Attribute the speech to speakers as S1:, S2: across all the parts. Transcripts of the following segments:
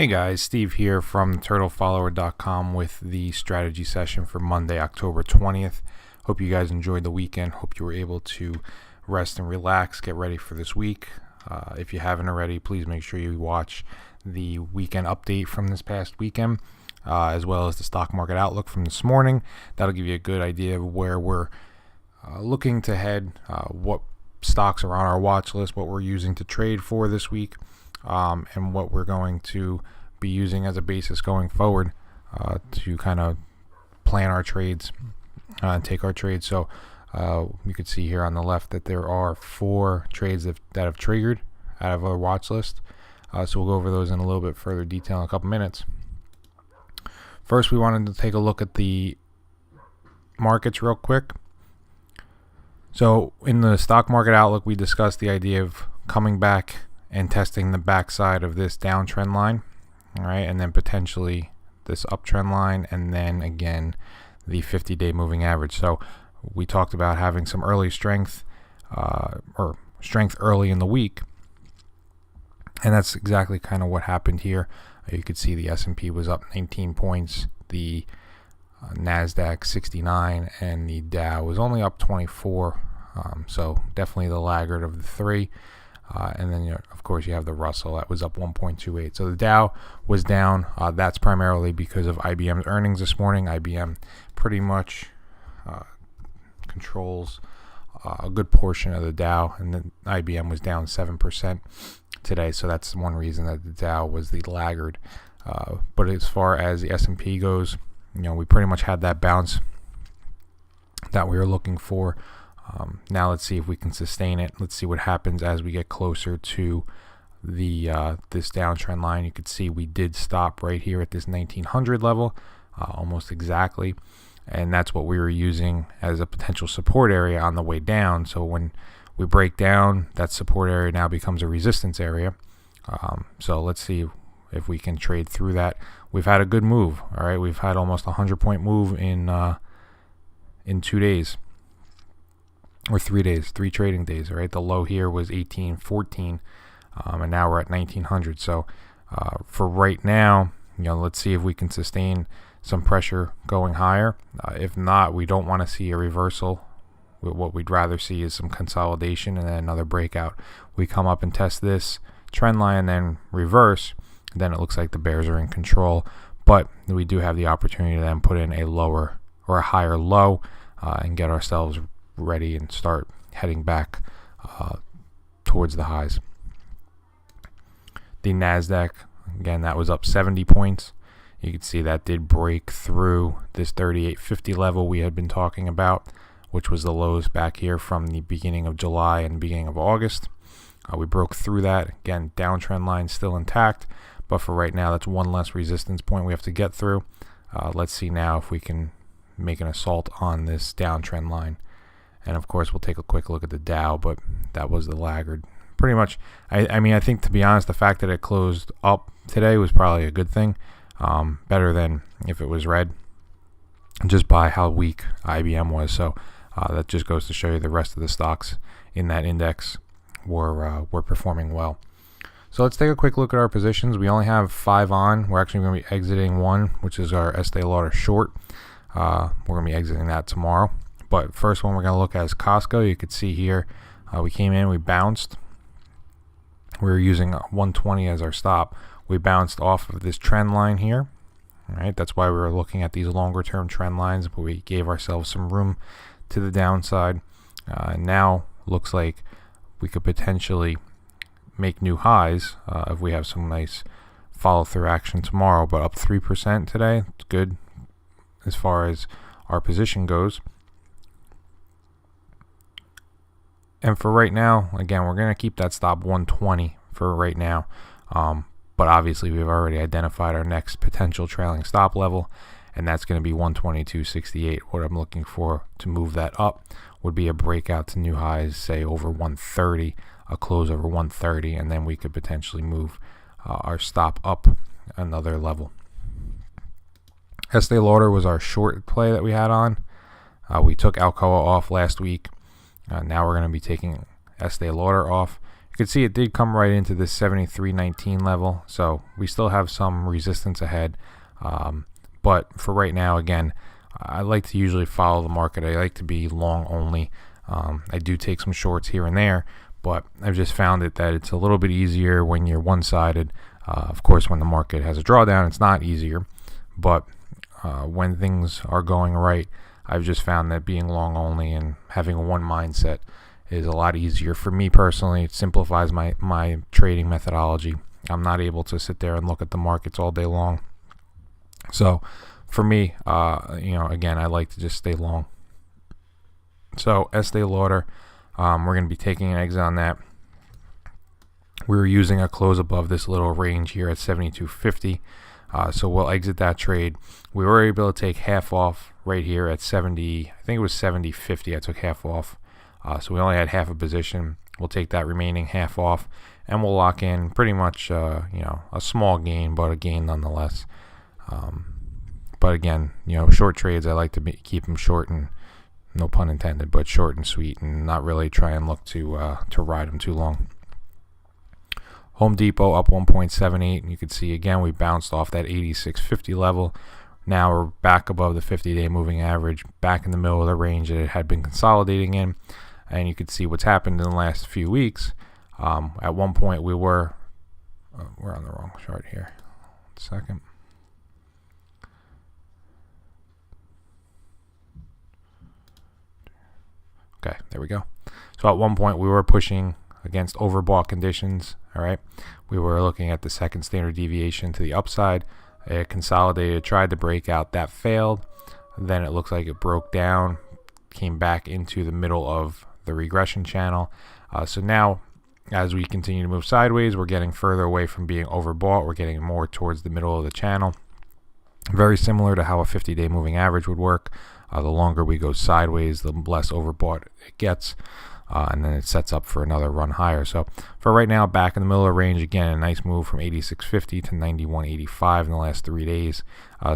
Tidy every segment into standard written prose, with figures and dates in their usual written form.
S1: Hey guys, Steve here from TurtleFollower.com with the strategy session for Monday, October 20th. Hope you guys enjoyed the weekend. Hope you were able to rest and relax, get ready for this week. If you haven't already, please make sure you watch the weekend update from this past weekend, as well as the stock market outlook from this morning. That'll give you a good idea of where we're looking to head, what stocks are on our watch list, what we're using to trade for this week. And what we're going to be using as a basis going forward to kind of plan our trades and take our trades. So you can see here on the left that there are 4 trades that have triggered out of our watch list. So we'll go over those in a little bit further detail in a couple minutes. First, we wanted to take a look at the markets real quick. So in the stock market outlook, we discussed the idea of coming back and testing the backside of this downtrend line, all right, and then potentially this uptrend line, and then again the 50-day moving average. So we talked about having some early strength or strength early in the week, and that's exactly kind of what happened here. You could see the S&P was up 19 points, the NASDAQ 69, and the Dow was only up 24. So definitely the laggard of the three. And then, of course, you have the Russell that was up 1.28. So the Dow was down. That's primarily because of IBM's earnings this morning. IBM pretty much controls a good portion of the Dow, and then IBM was down 7% today. So that's one reason that the Dow was the laggard. But as far as the S&P goes, we pretty much had that bounce that we were looking for. Now let's see if we can sustain it. Let's see what happens as we get closer to the this downtrend line. You could see we did stop right here at this 1900 level, almost exactly, and that's what we were using as a potential support area on the way down. So when we break down, that support area now becomes a resistance area. So let's see if we can trade through that. We've had a good move. All right, we've had almost a 100-point move in 2 days. Or 3 days, 3 trading days, all right? The low here was 1814, and now we're at 1900. So for right now, let's see if we can sustain some pressure going higher. If not, we don't want to see a reversal. What we'd rather see is some consolidation and then another breakout. We come up and test this trend line and then reverse. Then it looks like the bears are in control. But we do have the opportunity to then put in a lower or a higher low and get ourselves ready and start heading back towards the highs. The NASDAQ, again, that was up 70 points. You can see that did break through this 3850 level we had been talking about, which was the lows back here from the beginning of July and beginning of August. We broke through that. Again, downtrend line still intact, but for right now, that's one less resistance point we have to get through. Let's see now if we can make an assault on this downtrend line. And of course, we'll take a quick look at the Dow, but that was the laggard. Pretty much, I mean, I think, to be honest, the fact that it closed up today was probably a good thing. Better than if it was red, just by how weak IBM was. So that just goes to show you the rest of the stocks in that index were performing well. So let's take a quick look at our positions. We only have 5 on. We're actually going to be exiting 1, which is our Estee Lauder short. We're going to be exiting that tomorrow. But first one we're going to look at is Costco. You could see here we came in, we bounced. We were using 120 as our stop. We bounced off of this trend line here. All right, that's why we were looking at these longer term trend lines, but we gave ourselves some room to the downside. Now looks like we could potentially make new highs if we have some nice follow through action tomorrow, but up 3% today. It's good as far as our position goes. And for right now, again, we're going to keep that stop 120 for right now. But obviously, we've already identified our next potential trailing stop level, and that's going to be 122.68. What I'm looking for to move that up would be a breakout to new highs, say over 130, a close over 130, and then we could potentially move our stop up another level. Estee Lauder was our short play that we had on. We took Alcoa off last week. Now we're going to be taking Estee Lauder off, You can see it did come right into this 73.19 level, so we still have some resistance ahead. But for right now, again, I like to usually follow the market. I like to be long only. I do take some shorts here and there, but I've just found that it's a little bit easier when you're one-sided. Of course, when the market has a drawdown, it's not easier. But when things are going right, I've just found that being long only and having a one mindset is a lot easier for me personally. It simplifies my trading methodology. I'm not able to sit there and look at the markets all day long. So for me, again, I like to just stay long. So Estee Lauder, we're going to be taking an exit on that. We were using a close above this little range here at 72.50. So we'll exit that trade. We were able to take half off right here at 70. I think it was 70.50. I took half off. So we only had half a position. We'll take that remaining half off, and we'll lock in pretty much, a small gain, but a gain nonetheless. But again, short trades, I like to keep them short and, no pun intended, but short and sweet, and not really try and look to ride them too long. Home Depot up 1.78, and you can see again we bounced off that 86.50 level. Now we're back above the 50-day moving average, back in the middle of the range that it had been consolidating in, and you can see what's happened in the last few weeks. At one point we're on the wrong chart here. 1 second. Okay, there we go. So at one point we were pushing against overbought conditions. All right, we were looking at the second standard deviation to the upside. It consolidated, tried to break out, that failed. Then it looks like it broke down, came back into the middle of the regression channel. So now, as we continue to move sideways, we're getting further away from being overbought. We're getting more towards the middle of the channel. Very similar to how a 50-day moving average would work. The longer we go sideways, the less overbought it gets. And then it sets up for another run higher. So for right now, back in the middle of the range, again, a nice move from 86.50 to 91.85 in the last 3 days.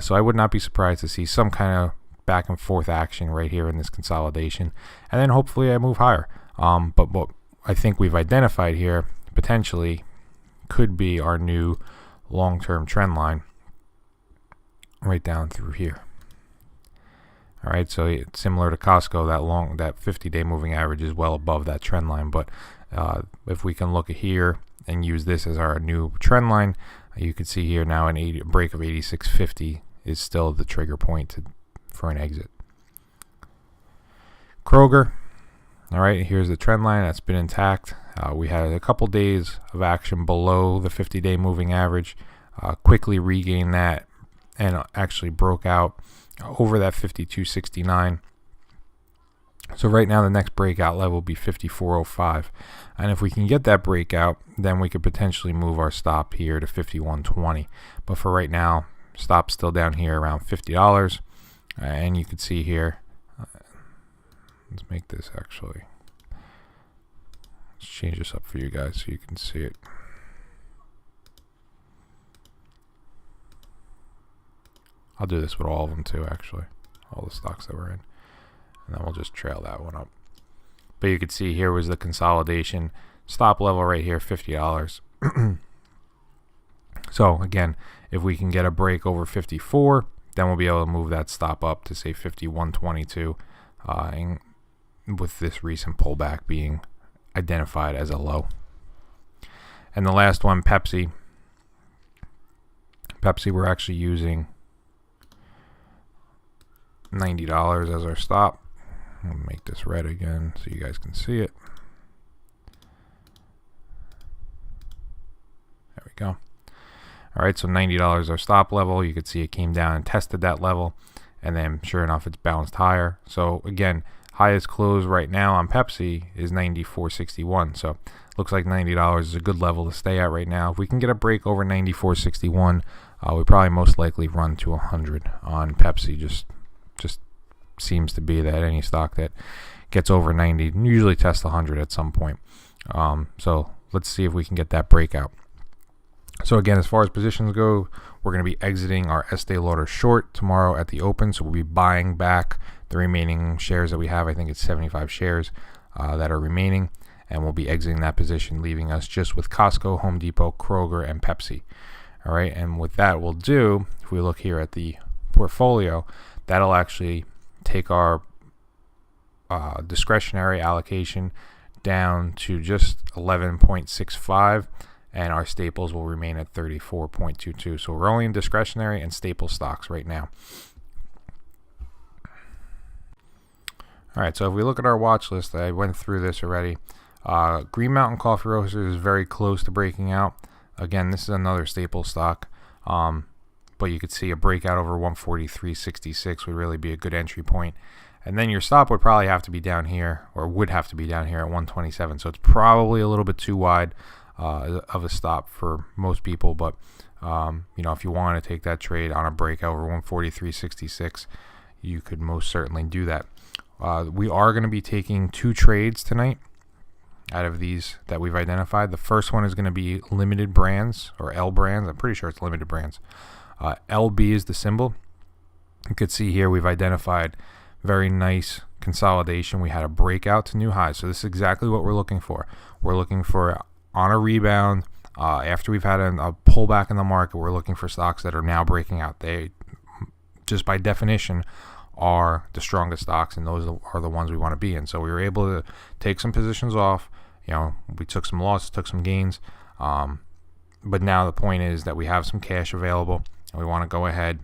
S1: So I would not be surprised to see some kind of back and forth action right here in this consolidation. And then hopefully I move higher. But what I think we've identified here potentially could be our new long-term trend line right down through here. All right, so it's similar to Costco, that 50-day moving average is well above that trend line. But if we can look at here and use this as our new trend line, you can see here now a break of 86.50 is still the trigger point for an exit. Kroger, all right, here's the trend line that's been intact. We had a couple days of action below the 50-day moving average, quickly regained that, and actually broke out over that 52.69. So right now the next breakout level will be 54.05, and if we can get that breakout, then we could potentially move our stop here to 51.20. But for right now, stop's still down here around $50, and you can see here. Let's make this actually. Let's change this up for you guys so you can see it. I'll do this with all of them too, actually. All the stocks that we're in. And then we'll just trail that one up. But you can see here was the consolidation. Stop level right here, $50. So again, if we can get a break over 54, then we'll be able to move that stop up to say 51.22. And with this recent pullback being identified as a low. And the last one, Pepsi. Pepsi, we're actually using $90 as our stop. I'll make this red again so you guys can see it. There we go. All right, so $90 our stop level. You could see it came down and tested that level, and then sure enough, it's bounced higher. So again, highest close right now on Pepsi is 94.61. So looks like $90 is a good level to stay at right now. If we can get a break over 94.61, we probably most likely run to 100 on Pepsi. Just seems to be that any stock that gets over 90 usually tests 100 at some point. So let's see if we can get that breakout. So again, as far as positions go, we're going to be exiting our Estee Lauder short tomorrow at the open. So we'll be buying back the remaining shares that we have. I think it's 75 shares that are remaining. and we'll be exiting that position, leaving us just with Costco, Home Depot, Kroger, and Pepsi. All right, and with that, we'll do, if we look here at the portfolio, that'll actually take our discretionary allocation down to just 11.65, and our staples will remain at 34.22. So we're only in discretionary and staple stocks right now. All right, so if we look at our watch list, I went through this already. Green Mountain Coffee Roasters is very close to breaking out. Again, this is another staple stock, but you could see a breakout over 143.66 would really be a good entry point. And then your stop would probably have to be down here, or would have to be down here at 127. So it's probably a little bit too wide of a stop for most people. But, if you want to take that trade on a breakout over 143.66, you could most certainly do that. We are going to be taking 2 trades tonight out of these that we've identified. The first one is going to be Limited Brands, or L Brands. I'm pretty sure it's Limited Brands. LB is the symbol. You could see here we've identified very nice consolidation. We had a breakout to new highs. So this is exactly what we're looking for. We're looking for on a rebound. After we've had a pullback in the market, we're looking for stocks that are now breaking out. They, just by definition, are the strongest stocks, and those are the ones we want to be in. So we were able to take some positions off. We took some losses, took some gains, but now the point is that we have some cash available, and we want to go ahead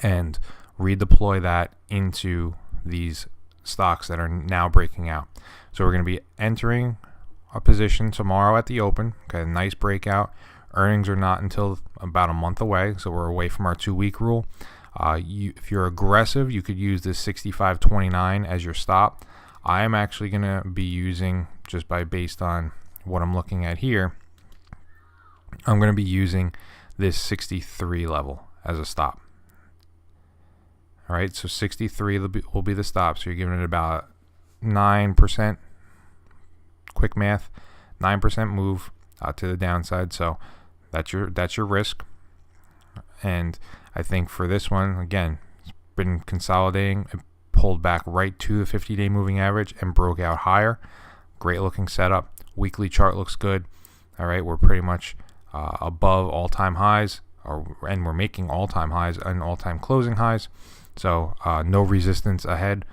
S1: and redeploy that into these stocks that are now breaking out. So we're going to be entering a position tomorrow at the open. Okay, nice breakout. Earnings are not until about a month away, so we're away from our 2-week rule. If you're aggressive, you could use this 65.29 as your stop. I am actually going to be using, just based on what I'm looking at here, I'm going to be using this 63 level as a stop. All right, so 63 will be the stop. So you're giving it about 9%, quick math, 9% move to the downside. So that's your risk. And I think for this one, again, it's been consolidating. It pulled back right to the 50-day moving average and broke out higher. Great looking setup. Weekly chart looks good. All right, we're pretty much above all-time highs, and we're making all-time highs and all-time closing highs. So no resistance ahead.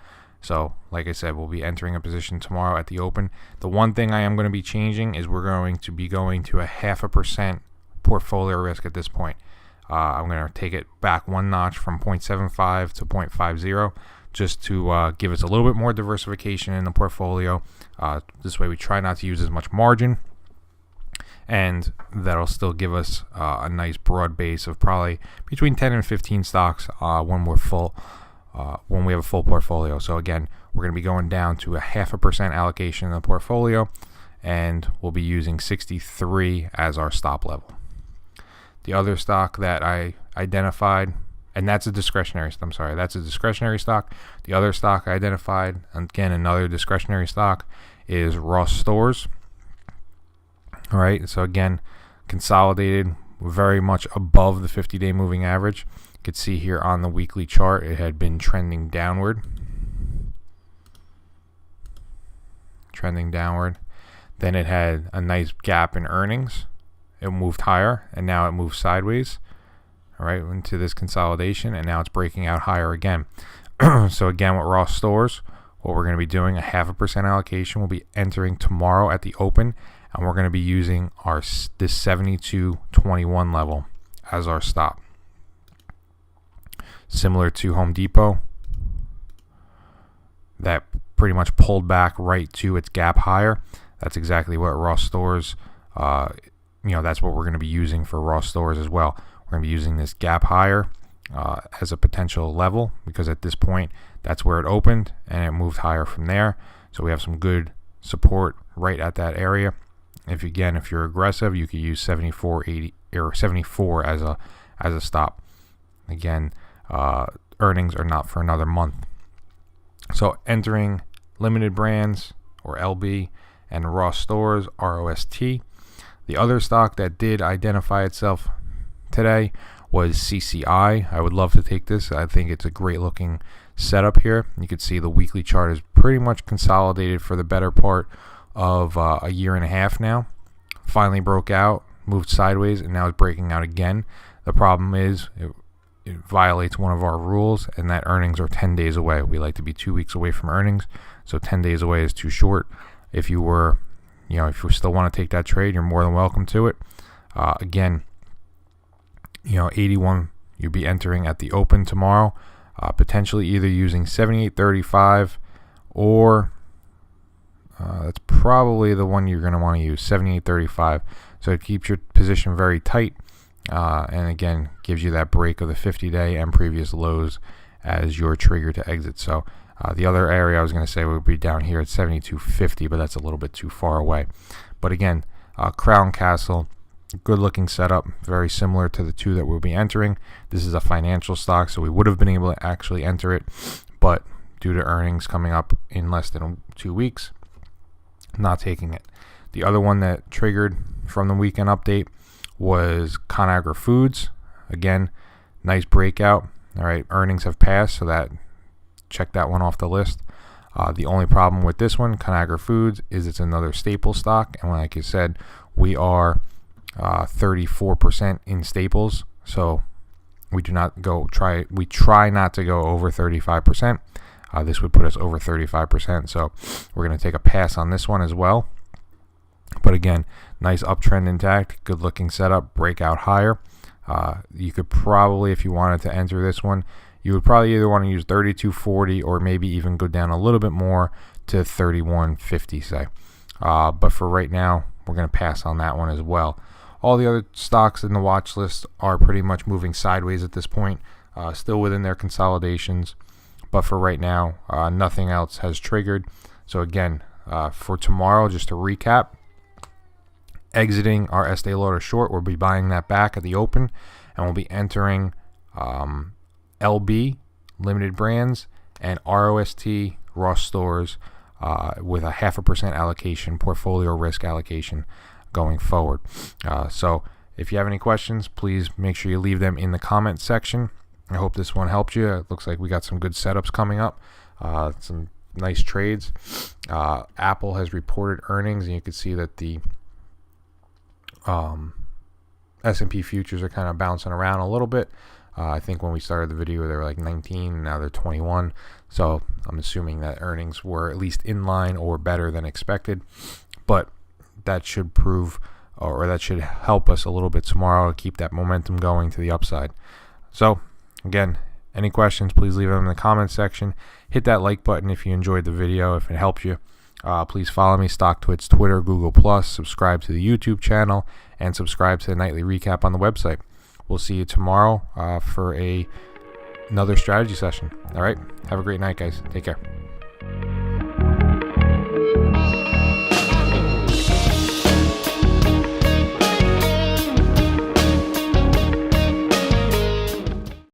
S1: So like I said, we'll be entering a position tomorrow at the open. The one thing I am going to be changing is we're going to be going to a 0.5% portfolio risk at this point. I'm going to take it back one notch from 0.75 to 0.50 just to give us a little bit more diversification in the portfolio. This way we try not to use as much margin, and that'll still give us a nice broad base of probably between 10 and 15 stocks when we're full, when we have a full portfolio. So again, we're going to be going down to a 0.5% allocation in the portfolio, and we'll be using 63 as our stop level. The other stock that I identified, and that's a discretionary stock. The other stock I identified, again, another discretionary stock, is Ross Stores. All right, so again, consolidated very much above the 50-day moving average. You could see here on the weekly chart, it had been trending downward. Then it had a nice gap in earnings. It moved higher, and now it moved sideways, all right, into this consolidation, and now it's breaking out higher again. So again, with Ross Stores, what we're going to be doing, a 0.5% allocation. We'll be entering tomorrow at the open, and we're going to be using this 72.21 level as our stop. Similar to Home Depot, that pretty much pulled back right to its gap higher. That's exactly what Ross Stores, that's what we're going to be using for Ross Stores as well. We're going to be using this gap higher as a potential level, because at this point, that's where it opened, and it moved higher from there. So we have some good support right at that area. If you're aggressive, you could use 74.80 or 74 as a stop. Again, earnings are not for another month. So entering Limited Brands, or LB, and Ross Stores, ROST. The other stock that did identify itself today was CCI. I would love to take this. I think it's a great looking setup here. You can see the weekly chart is pretty much consolidated for the better part of a year and a half now. Finally broke out, moved sideways, and now it's breaking out again. The problem is it violates one of our rules, and that earnings are 10 days away. We like to be 2 weeks away from earnings, so 10 days away is too short. If you still want to take that trade, you're more than welcome to it. Again, 81, you'll be entering at the open tomorrow, potentially either using 78.35 or that's probably the one you're going to want to use, 78.35. So it keeps your position very tight, and again, gives you that break of the 50-day and previous lows as your trigger to exit. So the other area I was going to say would be down here at 72.50, but that's a little bit too far away. But again, Crown Castle, good looking setup, very similar to the two that we'll be entering. This is a financial stock, so we would have been able to actually enter it, but due to earnings coming up in less than 2 weeks, not taking it. The other one that triggered from the weekend update was ConAgra Foods. Again, nice breakout. All right, earnings have passed, so that check that one off the list. The only problem with this one, ConAgra Foods, is it's another staple stock, and like I said, we are 34% in staples, so we try not to go over 35%. This would put us over 35%, so we're going to take a pass on this one as well. But again, nice uptrend intact, good looking setup, breakout higher. You could probably, if you wanted to enter this one, you would probably either want to use 32.40 or maybe even go down a little bit more to 31.50, say. But for right now, we're going to pass on that one as well. All the other stocks in the watch list are pretty much moving sideways at this point, still within their consolidations. But for right now, nothing else has triggered. So again, for tomorrow, just to recap, exiting our Estee Lauder short, we'll be buying that back at the open, and we'll be entering LB, Limited Brands, and ROST, Ross Stores, with a 0.5% allocation, portfolio risk allocation going forward. So if you have any questions, please make sure you leave them in the comment section. I hope this one helped you. It looks like we got some good setups coming up, some nice trades. Apple has reported earnings, and you can see that the S&P futures are kind of bouncing around a little bit. I think when we started the video, they were like 19, and now they're 21. So I'm assuming that earnings were at least in line or better than expected. But that should prove, or that should help us a little bit tomorrow to keep that momentum going to the upside. So again, any questions, please leave them in the comments section. Hit that like button if you enjoyed the video, if it helped you. Please follow me, StockTwits, Twitter, Google+, subscribe to the YouTube channel, and subscribe to the nightly recap on the website. We'll see you tomorrow for another strategy session. All right, have a great night, guys. Take care.